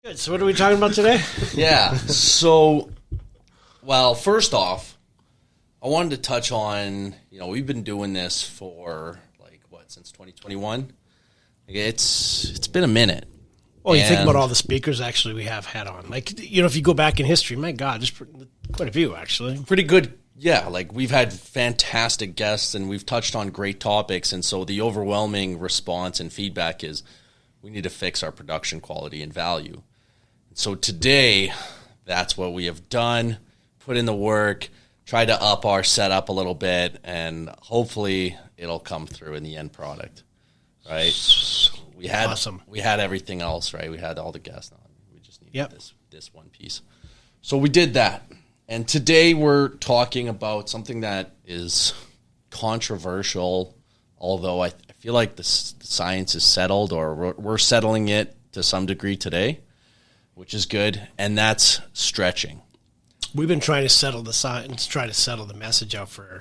Good. So what are we talking about today? Yeah. So, well, first off, I wanted to touch on, we've been doing this for since 2021. It's been a minute. Well, you think about all the speakers actually we have had on. If you go back in history, my God, there's quite a few actually. Pretty good. Yeah, we've had fantastic guests and we've touched on great topics. And so the overwhelming response and feedback is we need to fix our production quality and value. So today, that's what we have done, put in the work, tried to up our setup a little bit, and hopefully it'll come through in the end product, right? We had everything else, right? We had all the guests on. We just needed this one piece. So we did that. And today we're talking about something that is controversial, although I feel like the science is settled, or we're settling it to some degree today, which is good, and that's stretching. We've been trying to settle the science, try to settle the message out for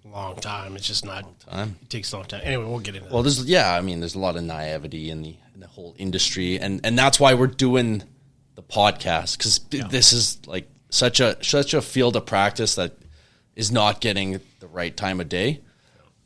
a long time. It's just not. It takes a long time. Anyway, we'll get into that. Well, there's a lot of naivety in the whole industry, and that's why we're doing the podcast, because this is such a field of practice that is not getting the right time of day.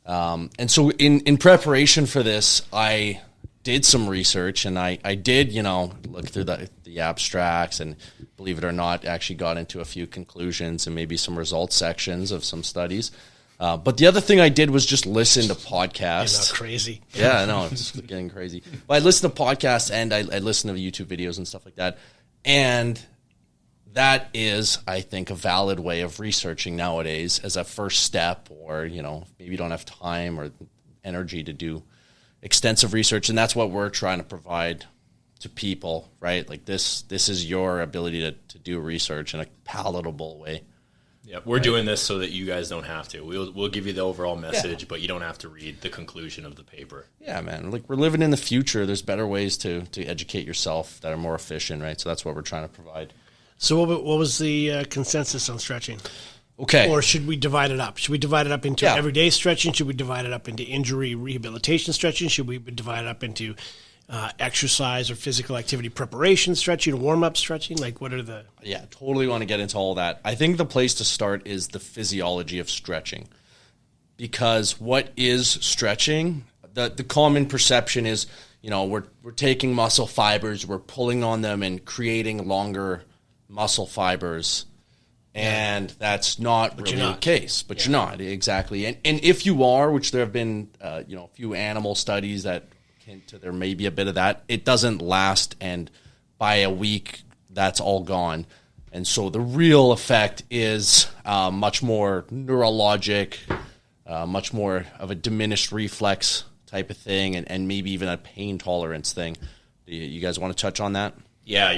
And so in preparation for this, I did some research, and I did, look through the abstracts, and believe it or not, actually got into a few conclusions and maybe some results sections of some studies. But the other thing I did was just listen to podcasts. Crazy. Yeah, I know, it's getting crazy. But I listened to podcasts and I listened to YouTube videos and stuff like that. And that is, I think, a valid way of researching nowadays as a first step, or, maybe you don't have time or energy to do extensive research, and that's what we're trying to provide to people, right? This is your ability to do research in a palatable way. Yeah, we're doing this so that you guys don't have to. We'll give you the overall message, but you don't have to read the conclusion of the paper. Yeah, man. We're living in the future. There's better ways to educate yourself that are more efficient, right? So that's what we're trying to provide. So what was the consensus on stretching? Okay. Or should we divide it up? Should we divide it up into everyday stretching? Should we divide it up into injury rehabilitation stretching? Should we divide it up into exercise or physical activity preparation stretching, warm-up stretching? What are the... Yeah, totally want to get into all that. I think the place to start is the physiology of stretching. Because what is stretching? The common perception is, we're taking muscle fibers, we're pulling on them and creating longer muscle fibers. And that's not really the case, but you're not, exactly. And if you are, which there have been, a few animal studies that hint to there may be a bit of that, it doesn't last, and by a week, that's all gone. And so the real effect is much more neurologic, much more of a diminished reflex type of thing, and maybe even a pain tolerance thing. You guys want to touch on that? Yeah,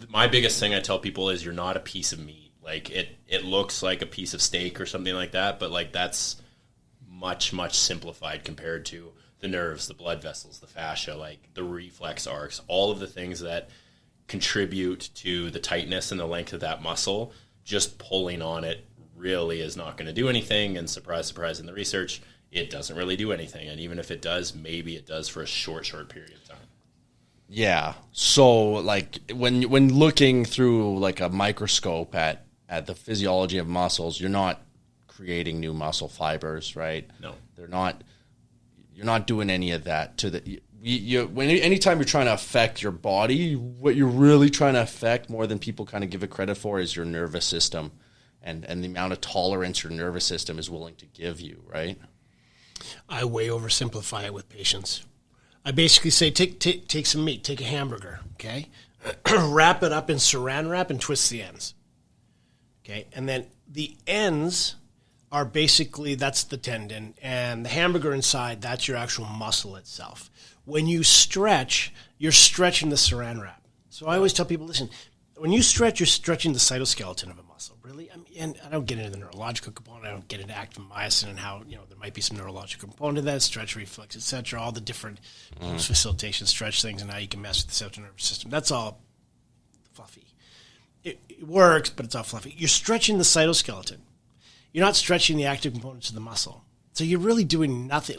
my biggest thing I tell people is you're not a piece of meat. It looks like a piece of steak or something like that, but that's much, much simplified compared to the nerves, the blood vessels, the fascia, the reflex arcs, all of the things that contribute to the tightness and the length of that muscle. Just pulling on it really is not going to do anything, and surprise, surprise, in the research, it doesn't really do anything. And even if it does, maybe it does for a short period of time. Yeah. So when looking through a microscope at the physiology of muscles, you're not creating new muscle fibers, right? No. You're not doing any of that anytime you're trying to affect your body, what you're really trying to affect more than people kind of give it credit for is your nervous system and the amount of tolerance your nervous system is willing to give you, right? I way oversimplify it with patients. I basically say, take some meat, take a hamburger, okay? Wrap it up in saran wrap and twist the ends, okay? And then the ends are basically, that's the tendon, and the hamburger inside, that's your actual muscle itself. When you stretch, you're stretching the saran wrap. So I always tell people, listen, when you stretch, you're stretching the cytoskeleton of a muscle, really. And I don't get into the neurological component. I don't get into active myosin and how, there might be some neurological component to that, stretch reflex, et cetera, all the different facilitation stretch things and how you can mess with the central nervous system. That's all fluffy. It works, but it's all fluffy. You're stretching the cytoskeleton. You're not stretching the active components of the muscle. So you're really doing nothing.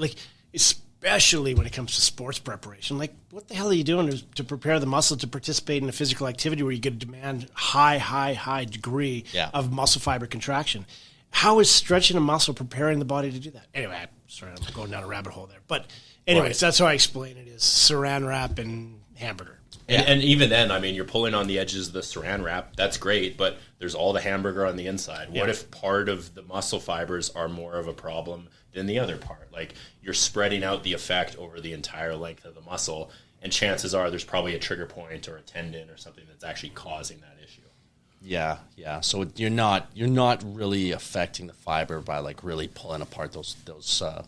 especially when it comes to sports preparation. Like, what the hell are you doing to prepare the muscle to participate in a physical activity where you get to demand high degree of muscle fiber contraction? How is stretching a muscle preparing the body to do that? Anyway, sorry, I'm going down a rabbit hole there. But anyways, that's how I explain it, is saran wrap and hamburger. And even then, I mean, you're pulling on the edges of the saran wrap. That's great, but there's all the hamburger on the inside. What if part of the muscle fibers are more of a problem than the other part? Like, you're spreading out the effect over the entire length of the muscle, and chances are there's probably a trigger point or a tendon or something that's actually causing that issue. Yeah. So you're not really affecting the fiber by like really pulling apart those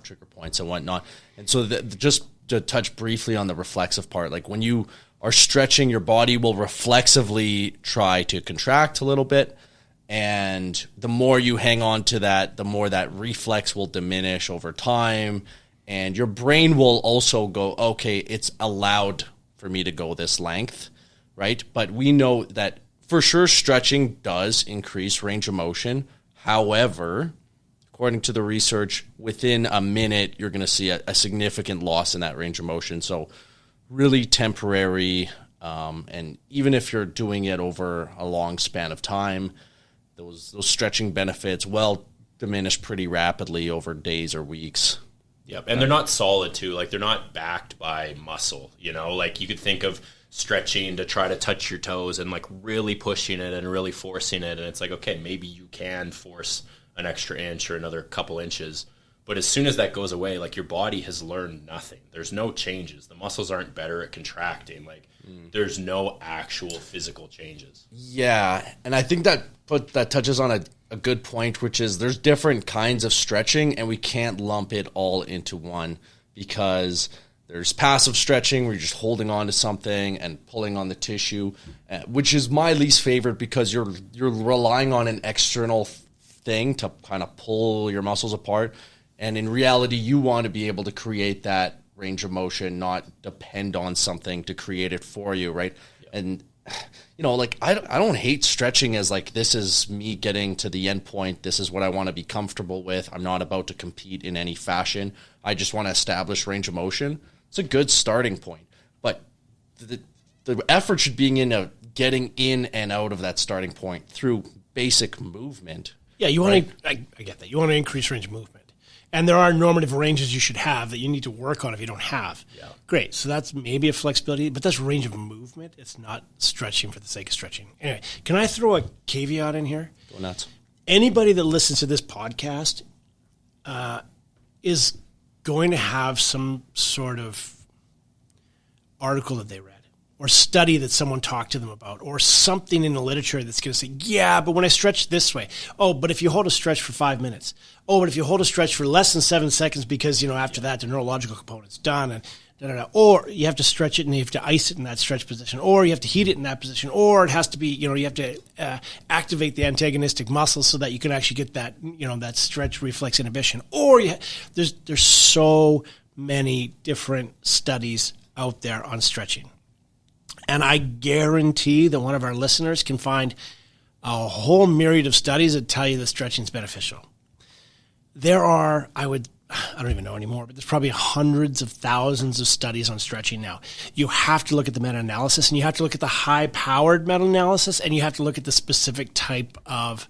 trigger points and whatnot. And so just to touch briefly on the reflexive part, like when you are stretching, your body will reflexively try to contract a little bit, and the more you hang on to that, the more that reflex will diminish over time, and your brain will also go, okay, it's allowed for me to go this length, right? But we know that for sure stretching does increase range of motion. However, according to the research, within a minute, you're going to see a significant loss in that range of motion. So really temporary, and even if you're doing it over a long span of time, those stretching benefits will diminish pretty rapidly over days or weeks. Yep, and they're not solid too. Like, they're not backed by muscle. You know, like you could think of stretching to try to touch your toes and like really pushing it and really forcing it, and it's like, okay, maybe you can force an extra inch or another couple inches. But as soon as that goes away, like, your body has learned nothing. There's no changes. The muscles aren't better at contracting. Like, there's no actual physical changes. Yeah, and I think that touches on a good point, which is there's different kinds of stretching, and we can't lump it all into one, because there's passive stretching where you're just holding on to something and pulling on the tissue, which is my least favorite, because you're relying on an external thing to kind of pull your muscles apart. And in reality, you want to be able to create that range of motion, not depend on something to create it for you, right? Yeah. And, you know, like, I don't hate stretching as like, this is me getting to the end point. This is what I want to be comfortable with. I'm not about to compete in any fashion. I just want to establish range of motion. It's a good starting point. But the effort should be in getting in and out of that starting point through basic movement. Yeah, you want to, I get that. You want to increase range of movement. And there are normative ranges you should have that you need to work on if you don't have. Yeah. Great. So that's maybe a flexibility, but that's range of movement. It's not stretching for the sake of stretching. Anyway, can I throw a caveat in here? Go nuts. Anybody that listens to this podcast is going to have some sort of article that they read, or study that someone talked to them about, or something in the literature that's going to say, yeah, but when I stretch this way, oh, but if you hold a stretch for 5 minutes, oh, but if you hold a stretch for less than 7 seconds, because, you know, after that, the neurological component's done, and da-da-da. Or you have to stretch it and you have to ice it in that stretch position, or you have to heat it in that position, or it has to be, you know, you have to activate the antagonistic muscles so that you can actually get that, you know, that stretch reflex inhibition. Or there's so many different studies out there on stretching. And I guarantee that one of our listeners can find a whole myriad of studies that tell you that stretching is beneficial. There are, I don't even know anymore, but there's probably hundreds of thousands of studies on stretching now. You have to look at the meta-analysis, and you have to look at the high-powered meta-analysis, and you have to look at the specific type of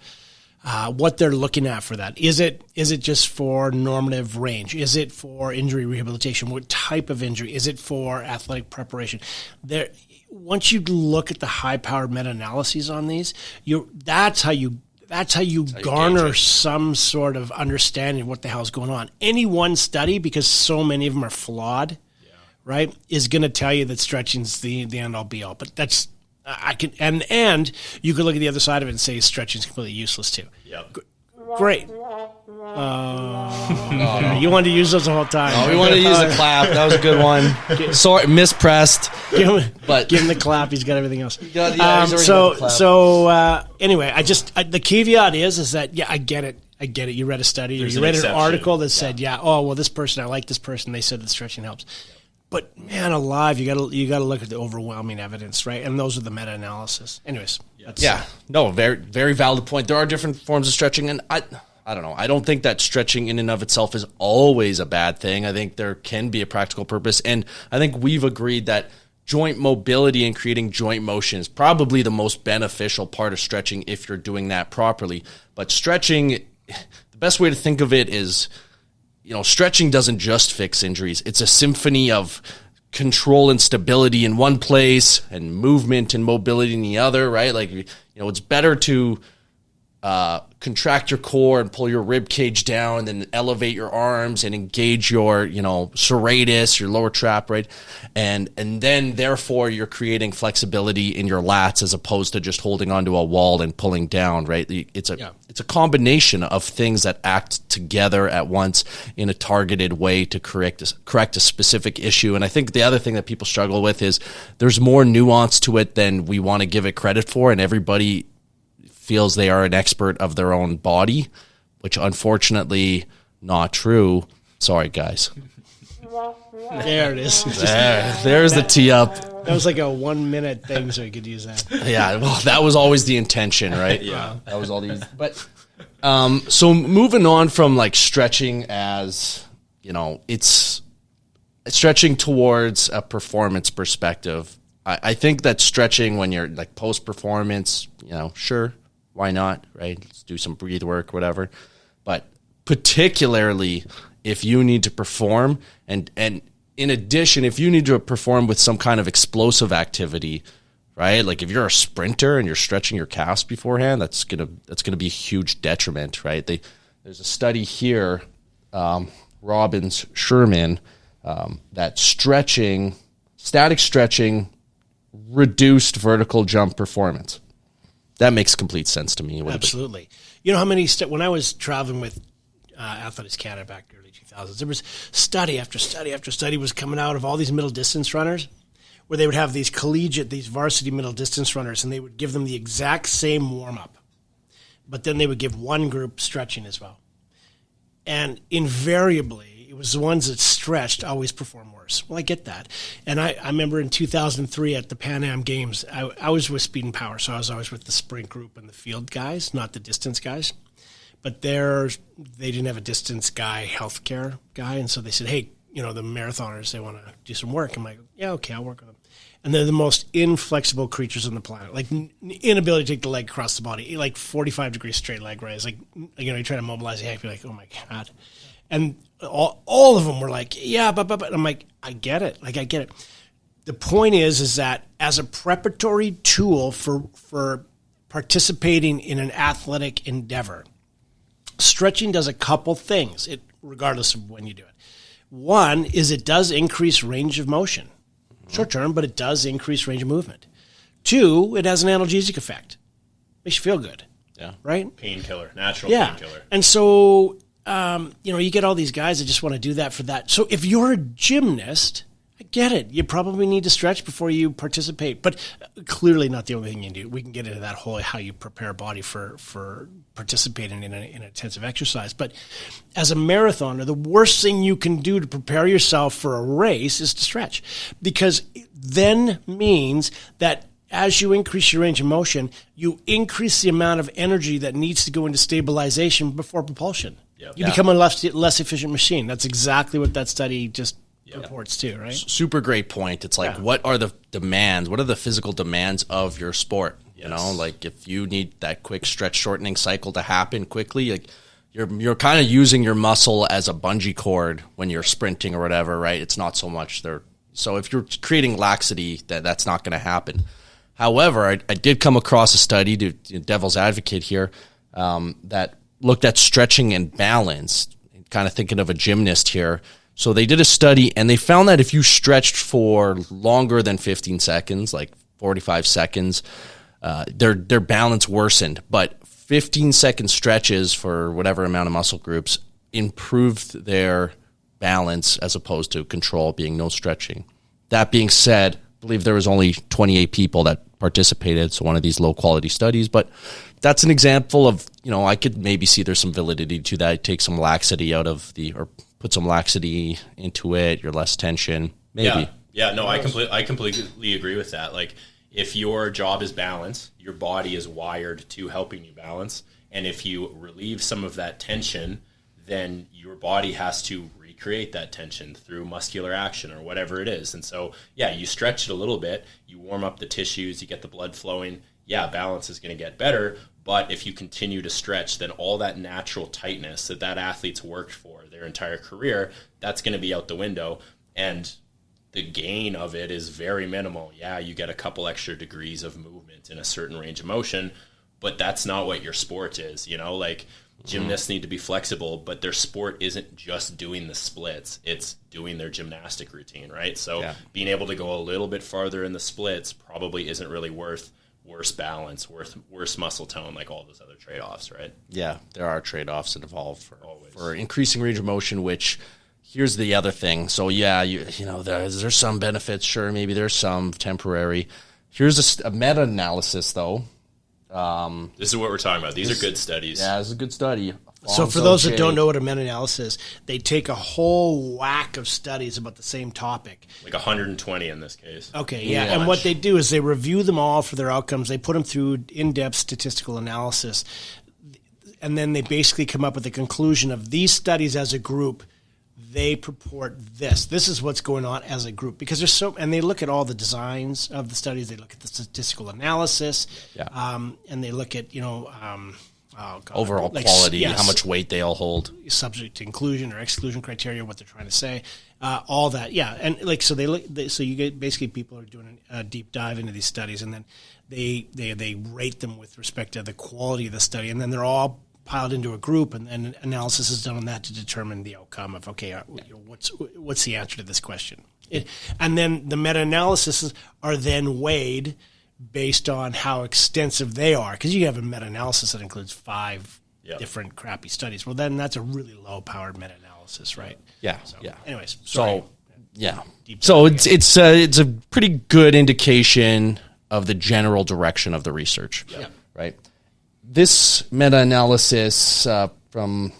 what they're looking at for that. Is it just for normative range? Is it for injury rehabilitation? What type of injury? Is it for athletic preparation? Once you look at the high-powered meta-analyses on these, that's how you garner some sort of understanding of what the hell is going on. Any one study, because so many of them are flawed, right, is going to tell you that stretching's the end-all be-all. But that's and you could look at the other side of it and say stretching's completely useless too. Yep. Great. You wanted to use those the whole time. Oh, we wanted to use a clap. That was a good one. Sorry, mispressed. Give him the clap. He's got everything else. Anyway, the caveat is that, yeah, I get it. You read a study, or you read an article that said, this person, I like this person. They said that stretching helps. But man alive, you gotta look at the overwhelming evidence, right? And those are the meta-analysis. Anyways, very, very valid point. There are different forms of stretching, and I don't know. I don't think that stretching in and of itself is always a bad thing. I think there can be a practical purpose. And I think we've agreed that joint mobility and creating joint motion is probably the most beneficial part of stretching if you're doing that properly. But stretching, the best way to think of it is, stretching doesn't just fix injuries. It's a symphony of control and stability in one place and movement and mobility in the other, right? Like, it's better to contract your core and pull your rib cage down, and then elevate your arms and engage your, serratus, your lower trap, right? And then therefore you're creating flexibility in your lats as opposed to just holding onto a wall and pulling down, right? It's a combination of things that act together at once in a targeted way to correct a specific issue. And I think the other thing that people struggle with is there's more nuance to it than we want to give it credit for, and everybody feels they are an expert of their own body, which unfortunately not true. Sorry, guys. There it is. There's the tee up. That was like a 1 minute thing, so you could use that. Yeah, well, that was always the intention, right? Yeah. That was all these. But so moving on from like stretching as, it's stretching towards a performance perspective. I think that stretching when you're like post-performance, sure, why not, right? Let's do some breathe work, whatever. But particularly if you need to perform, and in addition, if you need to perform with some kind of explosive activity, right? Like if you're a sprinter and you're stretching your calves beforehand, that's gonna be a huge detriment, right? There's a study here, Robbins Sherman, that static stretching reduced vertical jump performance. That makes complete sense to me. Absolutely. You know how many when I was traveling with Athletics Canada back in the early 2000s, there was study after study after study was coming out of all these middle distance runners, where they would have these these varsity middle distance runners, and they would give them the exact same warm up, but then they would give one group stretching as well, and invariably it was the ones that stretched always perform worse. Well, I get that. And I remember in 2003 at the Pan Am Games, I was with Speed and Power, so I was always with the sprint group and the field guys, not the distance guys. But they didn't have a distance guy, healthcare guy, and so they said, hey, the marathoners, they want to do some work. I'm like, yeah, okay, I'll work with them. And they're the most inflexible creatures on the planet, like inability to take the leg across the body, like 45-degree straight leg raise. Like, you try to mobilize the neck, you're like, oh my God. And all of them were like, yeah, but I'm like, I get it. Like, I get it. The point is that as a preparatory tool for participating in an athletic endeavor, stretching does a couple things, regardless of when you do it. One is it does increase range of motion, short term, but it does increase range of movement. Two, it has an analgesic effect. Makes you feel good. Yeah. Right? Painkiller, natural painkiller. And so, you get all these guys that just want to do that for that. So if you're a gymnast, I get it. You probably need to stretch before you participate, but clearly not the only thing you do. We can get into that whole how you prepare a body for participating in an intensive exercise. But as a marathoner, the worst thing you can do to prepare yourself for a race is to stretch, because it then means that as you increase your range of motion, you increase the amount of energy that needs to go into stabilization before propulsion. Yep. You become a less efficient machine. That's exactly what that study just reports too, right? Super great point. It's like, what are the demands? What are the physical demands of your sport? Yes. Like if you need that quick stretch shortening cycle to happen quickly, like you're kind of using your muscle as a bungee cord when you're sprinting or whatever, right? It's not so much there. So if you're creating laxity, that's not going to happen. However, I did come across a study, to devil's advocate here, that looked at stretching and balance, kind of thinking of a gymnast here. So they did a study, and they found that if you stretched for longer than 15 seconds, like 45 seconds, their balance worsened. But 15-second stretches for whatever amount of muscle groups improved their balance as opposed to control being no stretching. That being said, I believe there was only 28 people that participated, so one of these low-quality studies. But that's an example of, I could maybe see there's some validity to that. Take some laxity out of or put some laxity into it, you're less tension, maybe. Yeah, no, I completely agree with that. Like, if your job is balance, your body is wired to helping you balance. And if you relieve some of that tension, then your body has to recreate that tension through muscular action or whatever it is. And so, yeah, you stretch it a little bit, you warm up the tissues, you get the blood flowing. Yeah, balance is going to get better. But if you continue to stretch, then all that natural tightness that athlete's worked for their entire career, that's going to be out the window. And the gain of it is very minimal. Yeah, you get a couple extra degrees of movement in a certain range of motion, but that's not what your sport is. Like gymnasts need to be flexible, but their sport isn't just doing the splits. It's doing their gymnastic routine, right? So being able to go a little bit farther in the splits probably isn't really worth worse balance, worse muscle tone, like all those other trade-offs, right? Yeah, there are trade-offs that involve for increasing range of motion, which here's the other thing. So yeah, there's some benefits, sure, maybe there's some temporary. Here's a meta-analysis, though. This is what we're talking about. These are good studies. Yeah, this is a good study. So for those that don't know what a meta-analysis, they take a whole whack of studies about the same topic. Like 120 in this case. Okay, yeah. And what they do is they review them all for their outcomes. They put them through in-depth statistical analysis. And then they basically come up with a conclusion of these studies as a group. They purport this. This is what's going on as a group. Because there's and they look at all the designs of the studies. They look at the statistical analysis. Yeah. And they look at, overall quality, how much weight they all hold, subject to inclusion or exclusion criteria, what they're trying to say, all that, and so so you get basically people are doing a deep dive into these studies, and then they rate them with respect to the quality of the study, and then they're all piled into a group, and then analysis is done on that to determine the outcome of what's the answer to this question, and then the meta-analyses are then weighed based on how extensive they are, because you have a meta-analysis that includes 5 different crappy studies. Well, then that's a really low-powered meta-analysis, right? Yeah. So, yeah. Anyways, sorry. So it's a pretty good indication of the general direction of the research, right? This meta-analysis from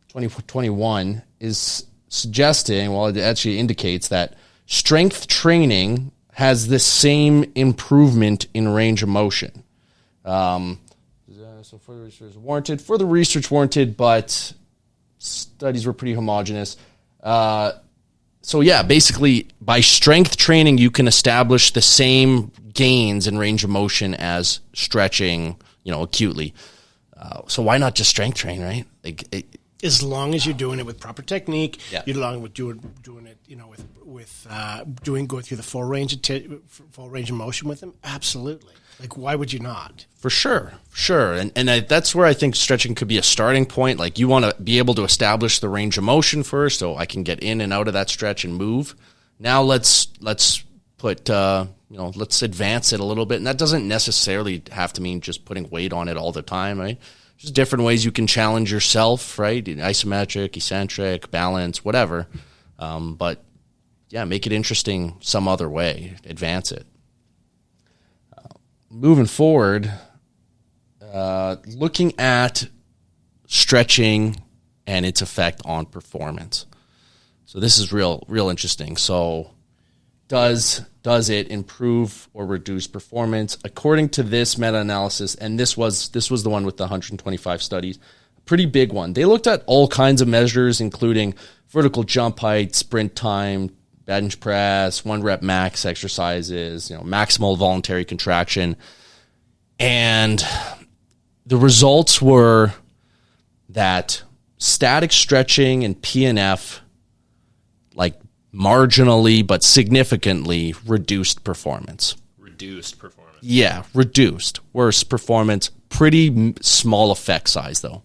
2021 is suggesting, well, it actually indicates that strength training has the same improvement in range of motion. So further research warranted, but studies were pretty homogeneous. Basically, by strength training, you can establish the same gains in range of motion as stretching, acutely. So why not just strength train, right? As long as you're doing it with proper technique, you're along with doing it, going through the full range of motion with them. Absolutely. Like, why would you not? For sure. And that's where I think stretching could be a starting point. Like, you want to be able to establish the range of motion first, so I can get in and out of that stretch and move. Now let's put let's advance it a little bit, and that doesn't necessarily have to mean just putting weight on it all the time, right? There's different ways you can challenge yourself, right? Isometric, eccentric, balance, whatever. But make it interesting some other way. Advance it. Moving forward, looking at stretching and its effect on performance. So this is real interesting. So does it improve or reduce performance? According to this meta-analysis, and this was the one with the 125 studies, a pretty big one. They looked at all kinds of measures, including vertical jump height, sprint time, bench press, 1 rep max exercises, maximal voluntary contraction. And the results were that static stretching and PNF, marginally but significantly reduced performance. Yeah, reduced. Worse performance. Pretty small effect size, though.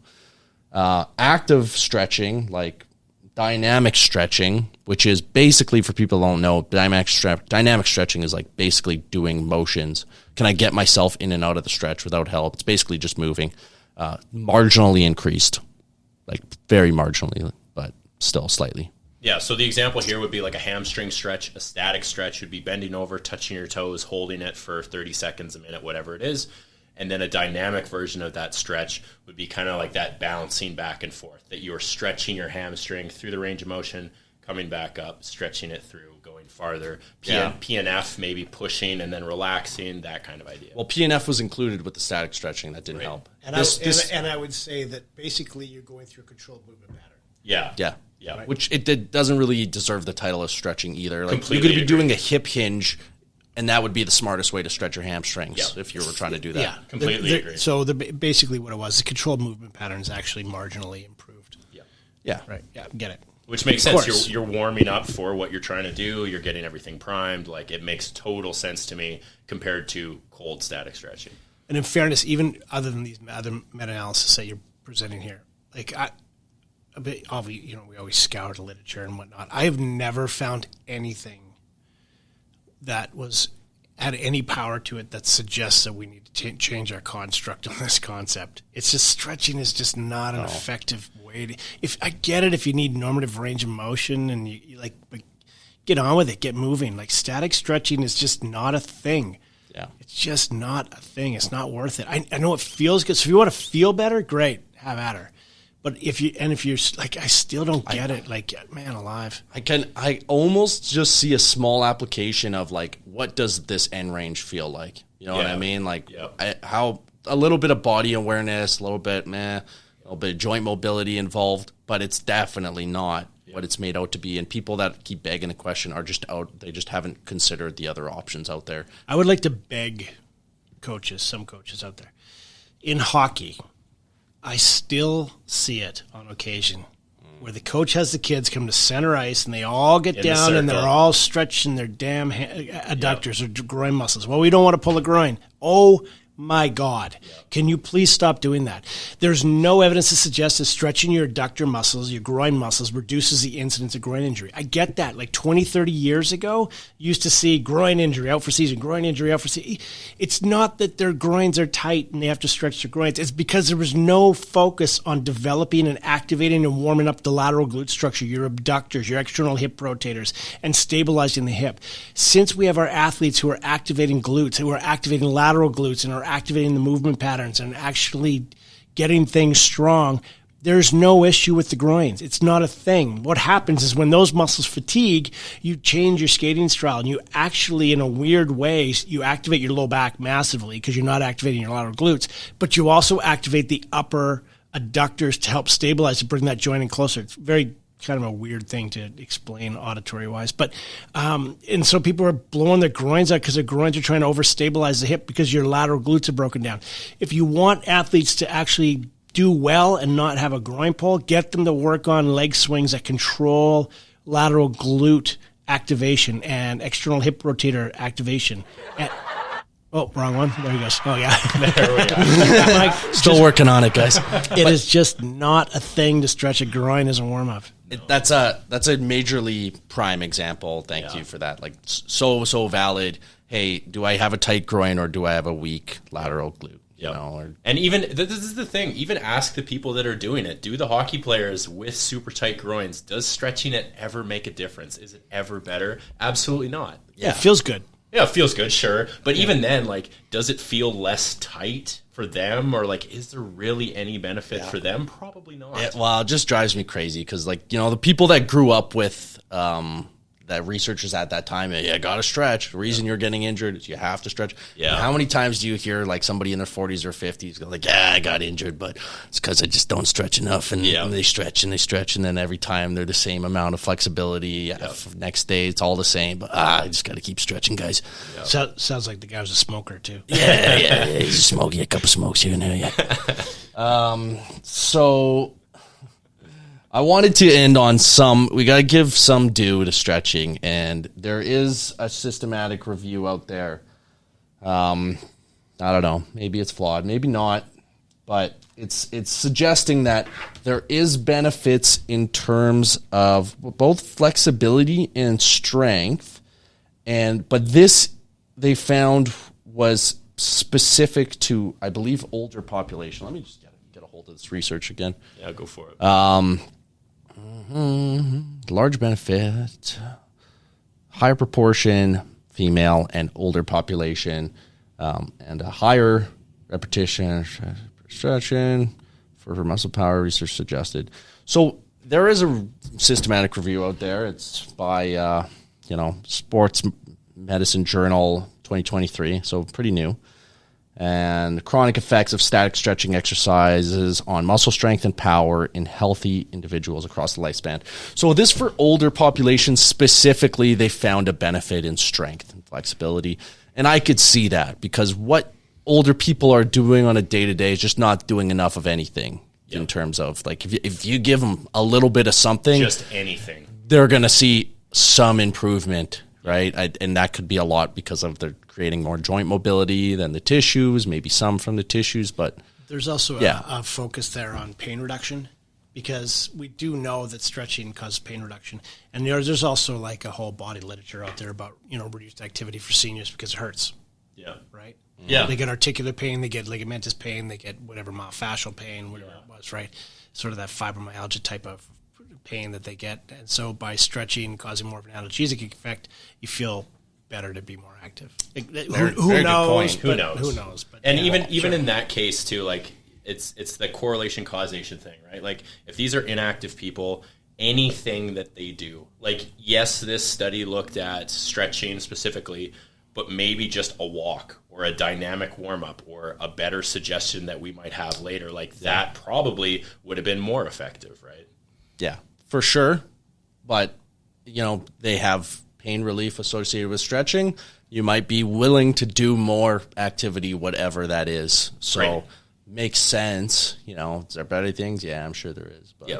Active stretching, like dynamic stretching, which is basically, for people who don't know, dynamic stretching is like basically doing motions. Can I get myself in and out of the stretch without help? It's basically just moving. Marginally increased, like very marginally, but still slightly. Yeah, so the example here would be like a hamstring stretch. A static stretch would be bending over, touching your toes, holding it for 30 seconds, a minute, whatever it is. And then a dynamic version of that stretch would be kind of like that bouncing back and forth, that you're stretching your hamstring through the range of motion, coming back up, stretching it through, going going farther. Yeah. PNF maybe pushing and then relaxing, that kind of idea. Well, PNF was included with the static stretching. That didn't help. And, and I would say that basically you're going through a controlled movement pattern. Yeah. Yeah. Which it doesn't really deserve the title of stretching either. Like, Completely you could be agree. doing a hip hinge, and that would be the smartest way to stretch your hamstrings if you were trying to do that. Yeah, Completely agree. So basically what it was, the controlled movement pattern is actually marginally improved. Yeah. Right. Yeah, get it. Which makes Of sense. course. You're warming up for what you're trying to do. You're getting everything primed. Like, it makes total sense to me compared to cold static stretching. And in fairness, even other than these other meta-analysis that you're presenting here, like we always scour the literature and whatnot. I have never found anything that had any power to it that suggests that we need to change our construct on this concept. It's just stretching is just not an effective way to. If I get it, if you need normative range of motion and you like, but get on with it, get moving. Like, static stretching is just not a thing. Yeah. It's just not a thing. It's not worth it. I know it feels good. So if you want to feel better, great, have at her. But if you're like, I still don't get it. Like, man alive. I almost just see a small application of, like, what does this end range feel like? You know what I mean? Like, how a little bit of body awareness, a little bit of joint mobility involved, but it's definitely not what it's made out to be. And people that keep begging the question are just out. They just haven't considered the other options out there. I would like to beg some coaches out there. In hockey, I still see it on occasion where the coach has the kids come to center ice and they all get down and they're all stretching their damn adductors or groin muscles. Well, we don't want to pull a groin. Oh, my God. Can you please stop doing that? There's no evidence to suggest that stretching your adductor muscles, your groin muscles, reduces the incidence of groin injury. I get that. Like 20, 30 years ago, you used to see groin injury out for season, groin injury out for season. It's not that their groins are tight and they have to stretch their groins. It's because there was no focus on developing and activating and warming up the lateral glute structure, your abductors, your external hip rotators, and stabilizing the hip. Since we have our athletes who are activating glutes, who are activating lateral glutes and are activating the movement patterns and actually getting things strong, there's no issue with the groins. It's not a thing. What happens is when those muscles fatigue, you change your skating style and you actually, in a weird way, you activate your low back massively because you're not activating your lateral glutes, but you also activate the upper adductors to help stabilize, to bring that joint in closer. It's very kind of a weird thing to explain auditory wise, but and so people are blowing their groins out because their groins are trying to overstabilize the hip because your lateral glutes are broken down. If you want athletes to actually do well and not have a groin pull, get them to work on leg swings that control lateral glute activation and external hip rotator activation. Oh, wrong one. There he goes. Oh, yeah. There we go. Like, Still working on it, guys. it is just not a thing to stretch a groin as a warm-up. That's a majorly prime example. Thank you for that. Like, so valid. Hey, do I have a tight groin or do I have a weak lateral glute? You know, and even this is the thing. Even ask the people that are doing it. Do the hockey players with super tight groins? Does stretching it ever make a difference? Is it ever better? Absolutely not. Yeah. It feels good. Yeah, it feels good, sure. But even then, like, does it feel less tight for them? Or, like, is there really any benefit for them? Probably not. Well, it just drives me crazy because, like, you know, the people that grew up with that researchers at that time, got to stretch. The reason you're getting injured is you have to stretch. Yeah. And how many times do you hear, like, somebody in their 40s or 50s go, like, I got injured, but it's because I just don't stretch enough. And they stretch and they stretch, and then every time they're the same amount of flexibility. Next day, it's all the same. But I just got to keep stretching, guys. So, sounds like the guy was a smoker, too. Yeah, he's a smoky, a couple smokes here and there, So I wanted to end on we got to give some due to stretching, and there is a systematic review out there. I don't know, maybe it's flawed, maybe not, but it's suggesting that there is benefits in terms of both flexibility and strength, but this they found was specific to, I believe, older population. Let me just get a hold of this research again. Yeah, go for it. Large benefit, higher proportion female and older population, and a higher repetition stretching for muscle power, research suggested. So there is a systematic review out there. It's by Sports Medicine Journal 2023, so pretty new. And chronic effects of static stretching exercises on muscle strength and power in healthy individuals across the lifespan. So this for older populations specifically, they found a benefit in strength and flexibility. And I could see that because what older people are doing on a day-to-day is just not doing enough of anything in terms of like if you give them a little bit of something, just anything, they're going to see some improvement. Right. And that could be a lot because of they're creating more joint mobility than the tissues, maybe some from the tissues. But there's also a focus there on pain reduction because we do know that stretching causes pain reduction. And there's also like a whole body literature out there about, reduced activity for seniors because it hurts. Yeah. Right. Yeah. They get articular pain, they get ligamentous pain, they get whatever myofascial pain, whatever it was, right? Sort of that fibromyalgia type of pain that they get. And so by stretching, causing more of an analgesic effect, you feel better to be more active. Who knows? Who knows? Who knows? But and even in that case too, like it's the correlation causation thing, right? Like if these are inactive people, anything that they do, like yes, this study looked at stretching specifically, but maybe just a walk or a dynamic warm-up or a better suggestion that we might have later, like that probably would have been more effective, right? Yeah, for sure. But, they have pain relief associated with stretching. You might be willing to do more activity, whatever that is. So makes sense. Is there better things? Yeah, I'm sure there is. But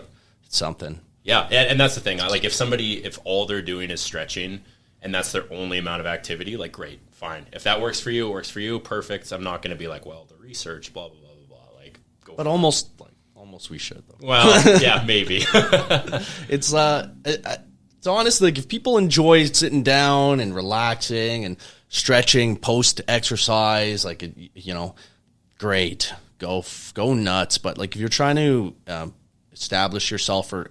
it's something. Yeah, and that's the thing. Like if all they're doing is stretching and that's their only amount of activity, like great, fine. If that works for you, it works for you, perfect. I'm not going to be like, well, the research, blah, blah, blah, blah, blah. Like, go but almost we should, though. Well, yeah, maybe. It's honestly, like, if people enjoy sitting down and relaxing and stretching post-exercise, like, great. Go nuts. But, like, if you're trying to establish yourself or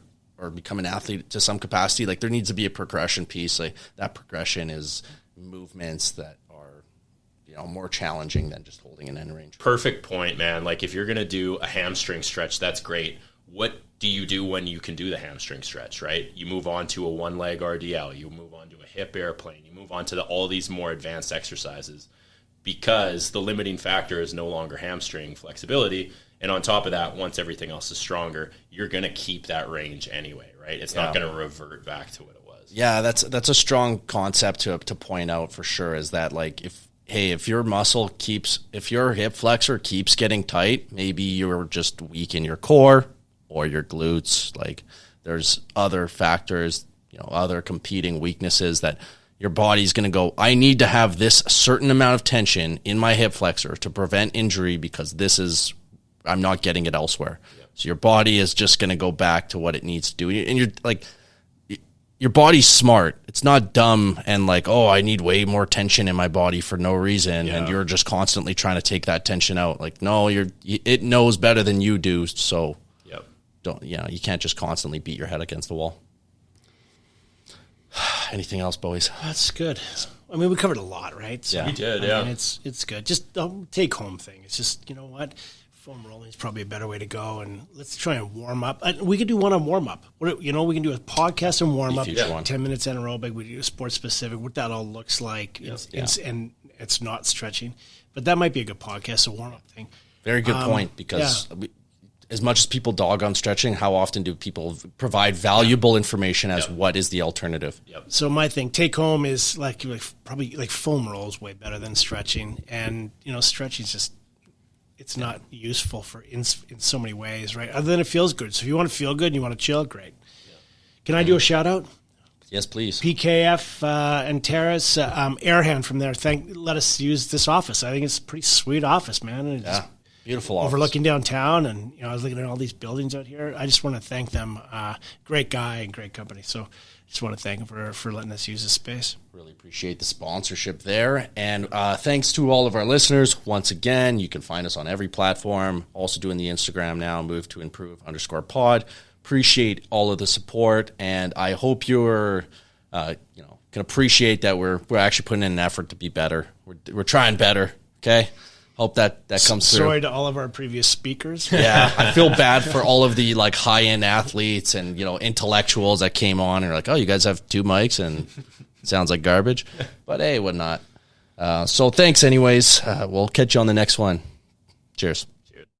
become an athlete to some capacity, like, there needs to be a progression piece. Like, that progression is movements that are, more challenging than just holding an end range. Perfect point, man. Like if you're going to do a hamstring stretch, that's great. What do you do when you can do the hamstring stretch, right? You move on to a one leg RDL, you move on to a hip airplane, you move on to all these more advanced exercises because the limiting factor is no longer hamstring flexibility. And on top of that, once everything else is stronger, you're going to keep that range anyway, right? It's not going to revert back to what it was. Yeah, that's a strong concept to point out for sure, is that like if your if your hip flexor keeps getting tight, maybe you're just weak in your core or your glutes. Like there's other factors, other competing weaknesses that your body's going to go, I need to have this certain amount of tension in my hip flexor to prevent injury because I'm not getting it elsewhere. Yep. So your body is just going to go back to what it needs to do. And you're like, your body's smart. It's not dumb and like, oh, I need way more tension in my body for no reason. Yeah. And you're just constantly trying to take that tension out. Like, no, it knows better than you do. So you can't just constantly beat your head against the wall. Anything else, boys? That's good. I mean, we covered a lot, right? So, yeah, we did. I mean, it's good. Just take home thing. It's just, you know what? Foam rolling is probably a better way to go, and let's try and warm up. We could do one on warm up. We can do a podcast and warm up. 10 minutes anaerobic. We do sports specific. What that all looks like, and it's not stretching, but that might be a good podcast, a warm up thing. Very good point, because as much as people dog on stretching, how often do people provide valuable information as what is the alternative? Yep. So my thing, take home is like probably like foam rolls way better than stretching, and stretching is just. It's not useful in so many ways, right? Other than it feels good. So if you want to feel good and you want to chill, great. Yeah. Can I do a shout out? Yes, please. PKF and Terrace, Airhand from there. Let us use this office. I think it's a pretty sweet office, man. It's beautiful office. Overlooking downtown, and I was looking at all these buildings out here. I just want to thank them. Great guy and great company. So just want to thank him for letting us use this space. Really appreciate the sponsorship there. And thanks to all of our listeners. Once again, you can find us on every platform. Also doing the Instagram now, move to improve_pod. Appreciate all of the support. And I hope you're, can appreciate that we're actually putting in an effort to be better. We're trying better. Okay. Hope that comes through. Sorry to all of our previous speakers. Yeah, I feel bad for all of the like high-end athletes and intellectuals that came on and are like, oh, you guys have 2 mics and Sounds like garbage, but hey, what not? So thanks anyways. We'll catch you on the next one. Cheers.